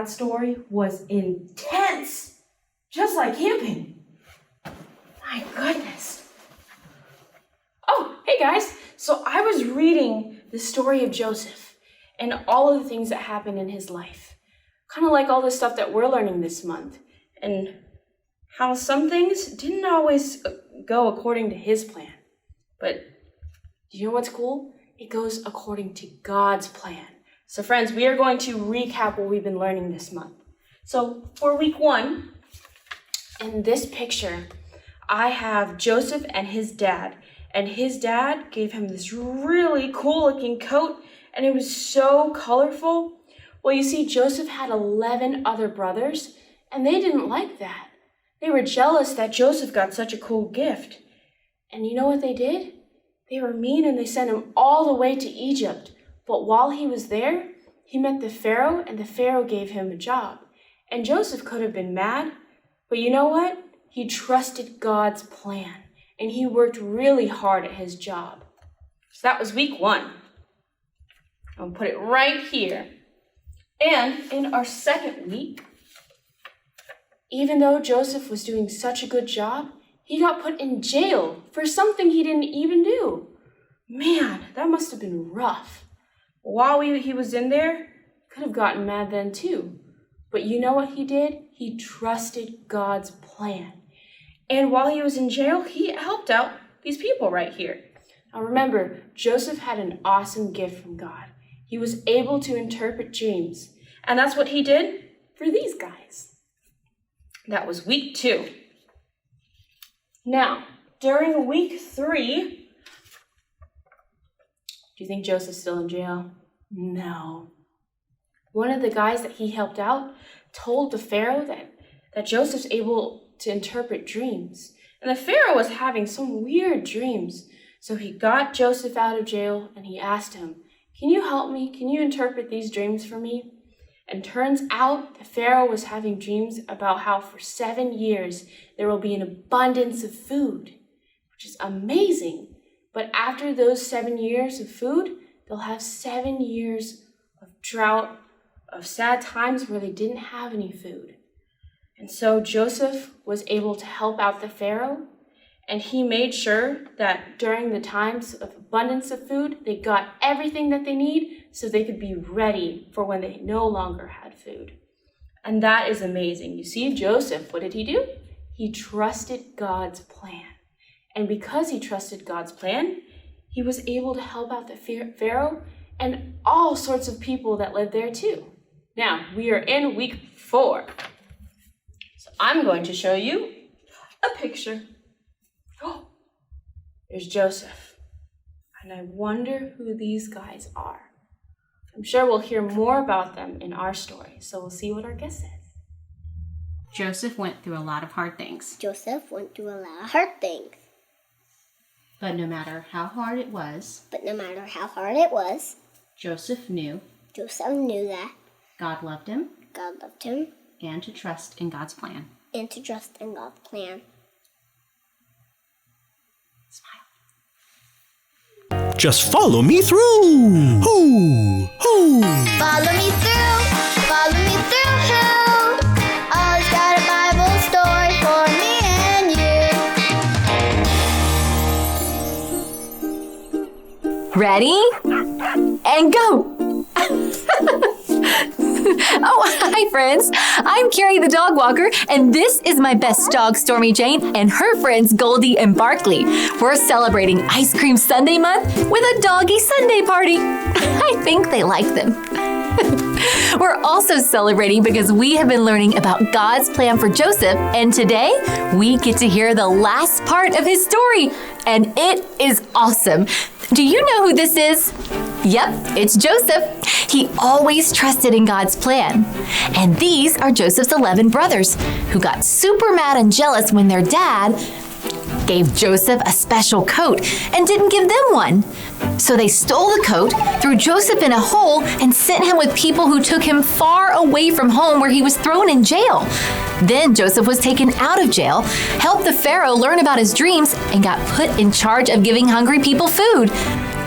that story was intense, just like camping. My goodness. Oh, hey guys. So I was reading the story of Joseph and all of the things that happened in his life. Kind of like all the stuff that we're learning this month. And how some things didn't always go according to his plan. But do you know what's cool? It goes according to God's plan. So friends, we are going to recap what we've been learning this month. So for week 1, in this picture, I have Joseph and his dad. And his dad gave him this really cool looking coat, and it was so colorful. Well, you see, Joseph had 11 other brothers, and they didn't like that. They were jealous that Joseph got such a cool gift. And you know what they did? They were mean and they sent him all the way to Egypt. But while he was there, he met the Pharaoh, and the Pharaoh gave him a job. And Joseph could have been mad, but you know what? He trusted God's plan. And he worked really hard at his job. So that was week 1. I'll put it right here. And in our second week, even though Joseph was doing such a good job, he got put in jail for something he didn't even do. Man, that must have been rough. While he was in there, he could have gotten mad then too. But you know what he did? He trusted God's plan. And while he was in jail, he helped out these people right here. Now remember, Joseph had an awesome gift from God. He was able to interpret dreams. And that's what he did for these guys. That was week 2. Now, during week 3, do you think Joseph's still in jail? No. One of the guys that he helped out told the Pharaoh that Joseph's able to interpret dreams. And the Pharaoh was having some weird dreams. So he got Joseph out of jail and he asked him, "Can you help me? Can you interpret these dreams for me?" And turns out the Pharaoh was having dreams about how for 7 years there will be an abundance of food, which is amazing. But after those 7 years of food, they'll have 7 years of drought, of sad times where they didn't have any food. And so Joseph was able to help out the Pharaoh, and he made sure that during the times of abundance of food, they got everything that they need so they could be ready for when they no longer had food. And that is amazing. You see, Joseph, what did he do? He trusted God's plan. And because he trusted God's plan, he was able to help out the Pharaoh and all sorts of people that lived there too. Now, we are in week 4. So I'm going to show you a picture. Oh, there's Joseph. And I wonder who these guys are. I'm sure we'll hear more about them in our story, so we'll see what our guest says. Joseph went through a lot of hard things. Joseph went through a lot of hard things. But no matter how hard it was, Joseph knew that God loved him God loved him and to trust in God's plan. and to trust in God's plan. Smile. Just follow me through. Hoo, hoo. Follow me through, who? Always got a Bible story for me and you. Ready? And go! Oh, hi friends! I'm Carrie the dog walker, and this is my best dog, Stormy Jane, and her friends, Goldie and Barkley. We're celebrating Ice Cream Sunday month with a doggy Sunday party. I think they like them. We're also celebrating because we have been learning about God's plan for Joseph, and today we get to hear the last part of his story, and it is awesome. Do you know who this is? Yep, it's Joseph. He always trusted in God's plan. And these are Joseph's 11 brothers who got super mad and jealous when their dad gave Joseph a special coat and didn't give them one. So they stole the coat, threw Joseph in a hole, and sent him with people who took him far away from home where he was thrown in jail. Then Joseph was taken out of jail, helped the Pharaoh learn about his dreams, and got put in charge of giving hungry people food.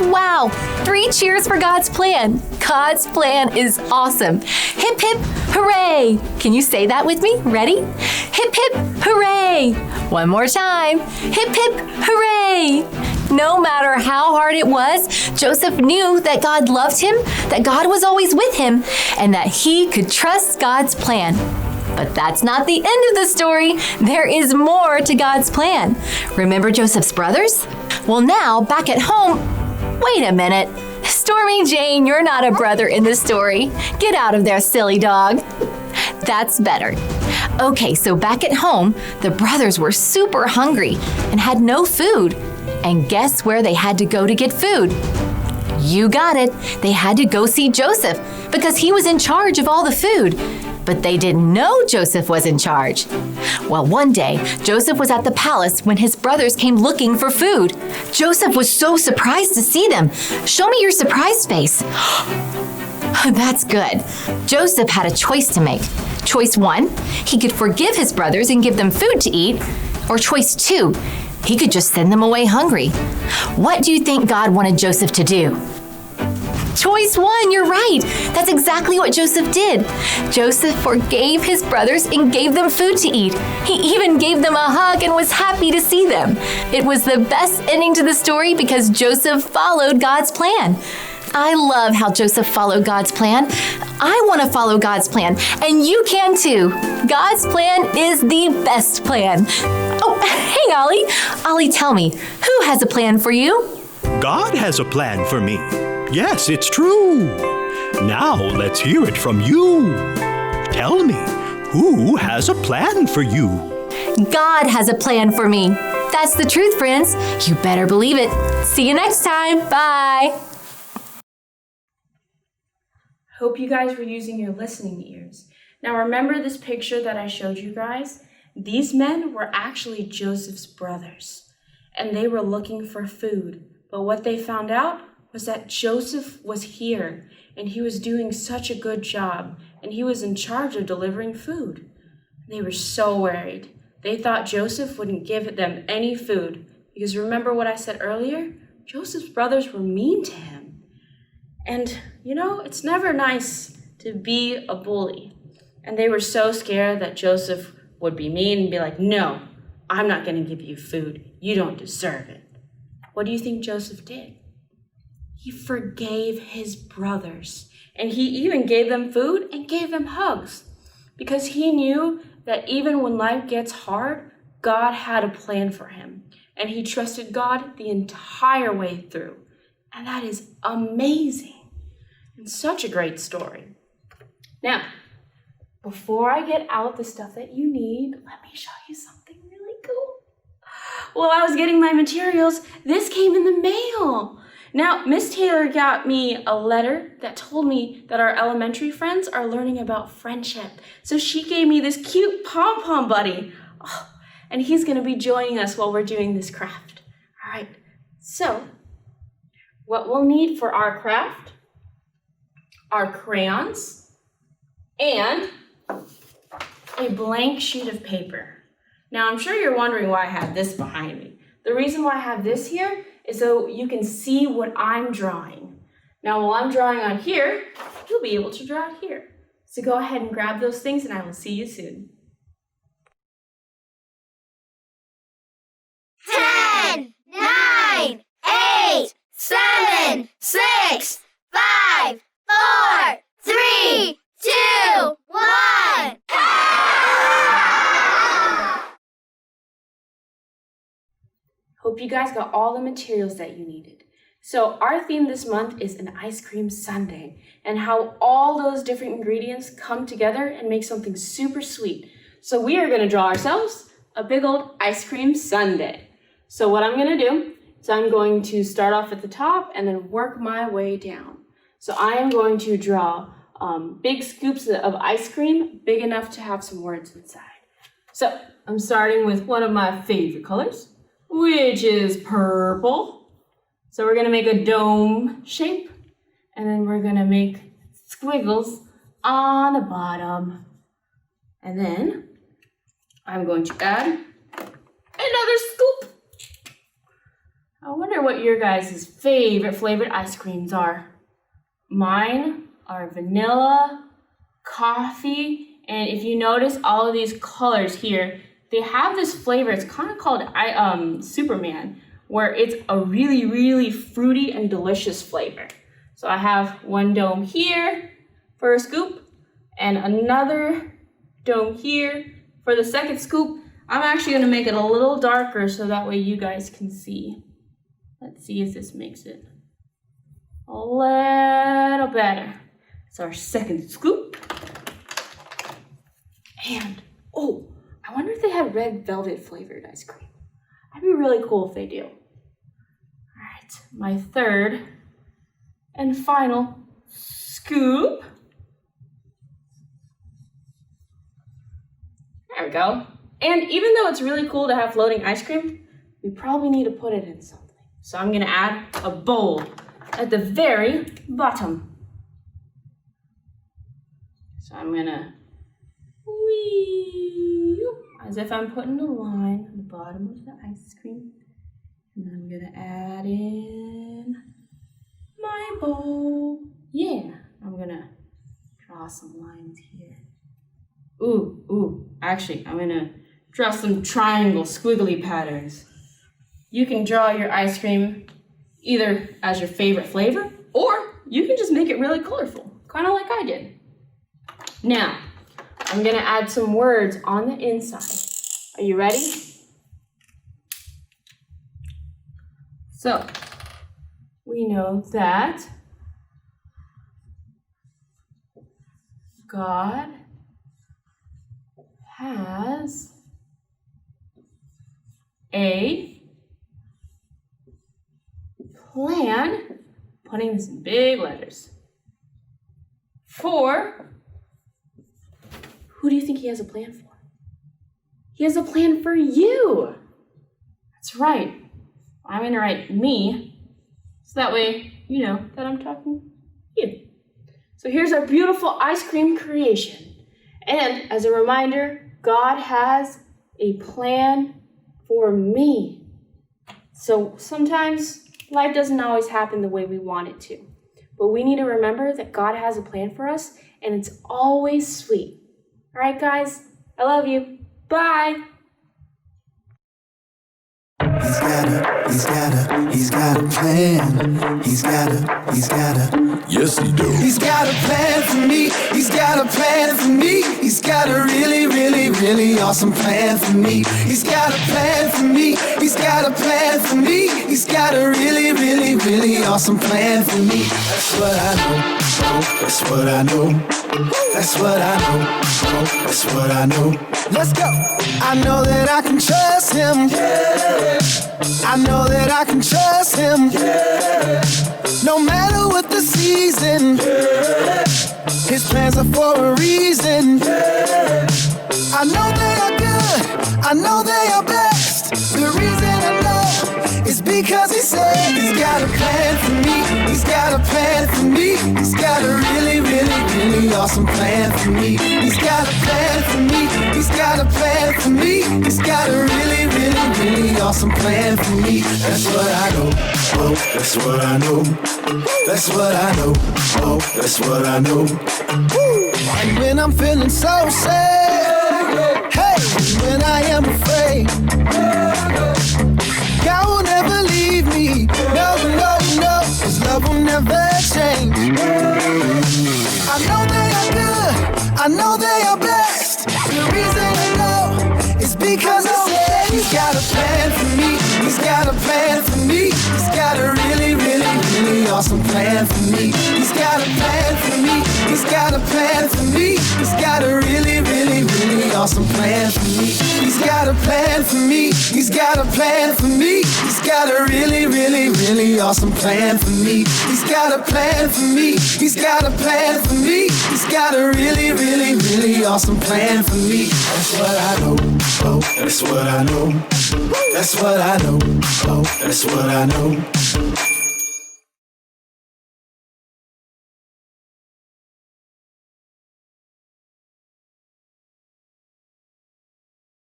Wow, 3 cheers for God's plan. God's plan is awesome. Hip, hip, hooray. Can you say that with me? Ready? Hip, hip, hooray. One more time. Hip, hip, hooray. No matter how hard it was, Joseph knew that God loved him, that God was always with him, and that he could trust God's plan. But that's not the end of the story. There is more to God's plan. Remember Joseph's brothers? Well, now, back at home, wait a minute. Stormy Jane, you're not a brother in the story. Get out of there, silly dog. That's better. Okay, so back at home, the brothers were super hungry and had no food. And guess where they had to go to get food? You got it. They had to go see Joseph because he was in charge of all the food. But they didn't know Joseph was in charge. Well, one day, Joseph was at the palace when his brothers came looking for food. Joseph was so surprised to see them. Show me your surprised face. That's good. Joseph had a choice to make. Choice 1, he could forgive his brothers and give them food to eat. Or choice 2, he could just send them away hungry. What do you think God wanted Joseph to do? Choice 1, you're right. That's exactly what Joseph did. Joseph forgave his brothers and gave them food to eat. He even gave them a hug and was happy to see them. It was the best ending to the story because Joseph followed God's plan. I love how Joseph followed God's plan. I want to follow God's plan, and you can too. God's plan is the best plan. Oh, hey, Ollie. Ollie, tell me, who has a plan for you? God has a plan for me. Yes, it's true. Now let's hear it from you. Tell me, who has a plan for you? God has a plan for me. That's the truth, friends. You better believe it. See you next time. Bye. Hope you guys were using your listening ears. Now remember this picture that I showed you guys? These men were actually Joseph's brothers, and they were looking for food. But what they found out was that Joseph was here, and he was doing such a good job, and he was in charge of delivering food. They were so worried. They thought Joseph wouldn't give them any food, because remember what I said earlier? Joseph's brothers were mean to him. And, it's never nice to be a bully. And they were so scared that Joseph would be mean and be like, no, I'm not going to give you food. You don't deserve it. What do you think Joseph did? He forgave his brothers. And he even gave them food and gave them hugs. Because he knew that even when life gets hard, God had a plan for him. And he trusted God the entire way through. And that is amazing. And such a great story. Now, before I get out the stuff that you need, let me show you something really cool. While I was getting my materials, this came in the mail. Now, Miss Taylor got me a letter that told me that our elementary friends are learning about friendship. So she gave me this cute pom-pom buddy. Oh, and he's going to be joining us while we're doing this craft. All right, so what we'll need for our craft are crayons and a blank sheet of paper. Now, I'm sure you're wondering why I have this behind me. The reason why I have this here is so you can see what I'm drawing. Now, while I'm drawing on here, you'll be able to draw it here. So go ahead and grab those things and I will see you soon. 10, 9, 8, 7, 6, 5, 4, 3, 2, 1. Hope you guys got all the materials that you needed. So our theme this month is an ice cream sundae and how all those different ingredients come together and make something super sweet. So we are going to draw ourselves a big old ice cream sundae. So what I'm going to do is I'm going to start off at the top and then work my way down. So I am going to draw big scoops of ice cream, big enough to have some words inside. So I'm starting with one of my favorite colors, which is purple. So we're gonna make a dome shape, and then we're gonna make squiggles on the bottom. And then I'm going to add another scoop. I wonder what your guys' favorite flavored ice creams are. Mine are vanilla, coffee, and if you notice all of these colors here, they have this flavor. It's kind of called Superman, where it's a really, really fruity and delicious flavor. So I have one dome here for a scoop and another dome here for the second scoop. I'm actually going to make it a little darker so that way you guys can see. Let's see if this makes it a little better. It's our second scoop. And, oh, I wonder if they had red velvet flavored ice cream. That'd be really cool if they do. All right, my third and final scoop. There we go. And even though it's really cool to have floating ice cream, we probably need to put it in something. So I'm gonna add a bowl at the very bottom. So I'm gonna as if I'm putting a line on the bottom of the ice cream. And I'm gonna add in my bowl. Yeah, I'm gonna draw some lines here. Actually, I'm gonna draw some triangle squiggly patterns. You can draw your ice cream either as your favorite flavor, or you can just make it really colorful, kind of like I did. Now, I'm gonna add some words on the inside. Are you ready? So, we know that God has a plan, putting this in big letters, for, who do you think he has a plan for? He has a plan for you. That's right. I'm gonna write me, so that way you know that I'm talking to you. So here's our beautiful ice cream creation. And as a reminder, God has a plan for me. So sometimes life doesn't always happen the way we want it to. But we need to remember that God has a plan for us, and it's always sweet. All right, guys? I love you. Bye. He's got a plan. He's got a, yes he do. He's got a plan for me. He's got a plan for me. He's got a really, really, really awesome plan for me. He's got a plan for me. He's got a plan for me. He's got a really, really, really awesome plan for me. That's what I know. Oh, that's what I know. That's what I know. Oh, that's what I know. Let's go. I know that I can trust him. Yeah. I know that I can trust him. Yeah. No matter what the season. Yeah. His plans are for a reason. Yeah. I know they are good. I know they are best. The reason I know is because he said he's got a plan for me. He's got a plan for me. He's got a really, really, really awesome plan for me. He's got a plan for me. He's got a plan for me. He's got a really, really, really awesome plan for me. That's what I know. Oh, that's what I know. That's what I know. Oh, that's what I know. And when I'm feeling so sad, hey, when I am afraid, God will never leave me. No, no, no, his love will never change. I know they are good. I know they are best. The reason I know is because he said he's got a plan for me. He's got a plan for me. He's got a really, really, really awesome plan for me. He's got a plan for me. He's got a plan for me. He's got a really, really, really awesome plan for me. He's got a plan for me. He's got a plan for me. He's got a really, really, really awesome plan for me. He's got a plan for me. He's got a plan for me. He's got a really, really, really awesome plan for me. That's what I know. Oh, that's what I know. That's what I know. Oh, that's what I know.